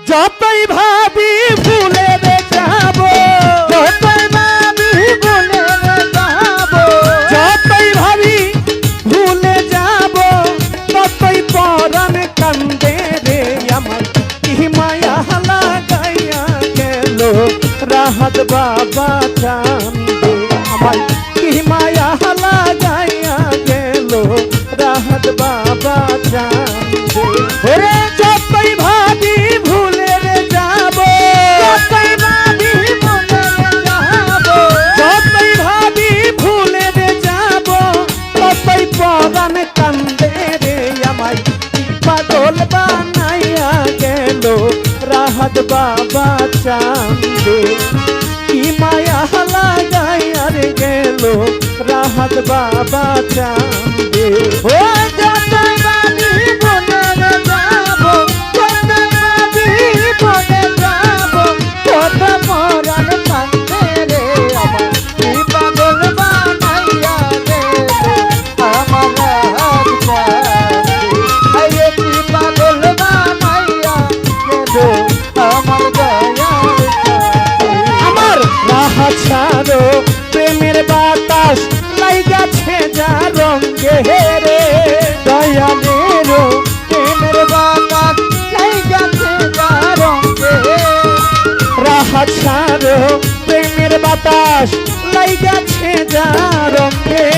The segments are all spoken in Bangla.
যতই ভাবি ভুলে যাব, যতই ভাবি ভুলে যাব, যতই ভাবি ভুলে যাব, ততই পরাণ কান্দে রে আমার। কি মায়া লাগাইয়া গেল রাহাত বাবা চান্দে আমার। কি মায়া লাগাইয়া গেল রাহাত বাবা চান্দে। ওরে যতই ভাবি ভুলে যাব, যতই ভাবি ভুলে যাব, যতই ভাবি ভুলে যাব, ততই পরাণ কান্দে রে আমায়। পাগল বানাইয়া গেল রাহাত বাবা চান্দে। কি মায়া লাগাইয়া রে গেল রাহাত বাবা চান্দে। ও যতই ভাবি ভুলে যাব, যতই ভাবি ভুলে যাব, তত পরাণ কান্দে রে আমার। কি পাগল বানাইয়া গেল আমার রাহাত চান্দে। আরে কি পাগল বানাইয়া গেল আমার দয়াল চান্দে। আমার রাহাত ছাড়ো প্রেমের বাতাস লাইগাছে যা রঙে রে দয়ালেরও প্রেমের বাতাস লাইগাছে যা রঙে। রাহাত ছাড়ো প্রেমের বাতাস লাইগাছে যা রঙে।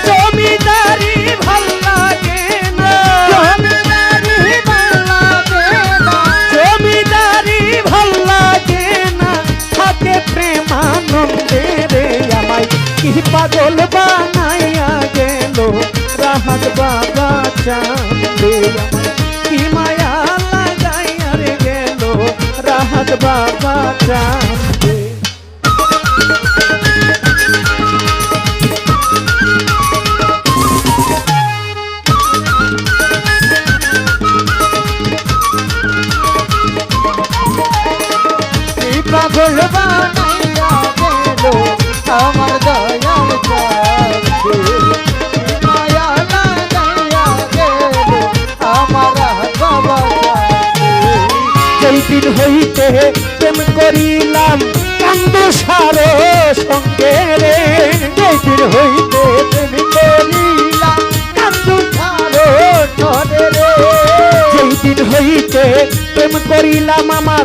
জমিদারি ভাল লাগে না, জমিদারি ভাল লাগে না, জমিদারি ভাল লাগে না, থাকে প্রেমানন্দে রে আমায়। কি পাগল বানাইয়া গেল রাহাত বাবা চান্দে আমায়। কি মায়া লাগাইয়া রে গেল রাহাত বাবা চান্দে। পাগল বানাইয়া গেল আমার দয়াল চান্দে। মায়া লাগাইয়া গেল আমার বাবা চান্দে। যেই দিন হইতে প্রেম করিলাম কান্দ সারো সঙ্গে রে। যেই দিন হইতে প্রেম করিলাম কান্দ সারো সঙ্গে রে। যেই দিন হইতে প্রেম করিলাম আমার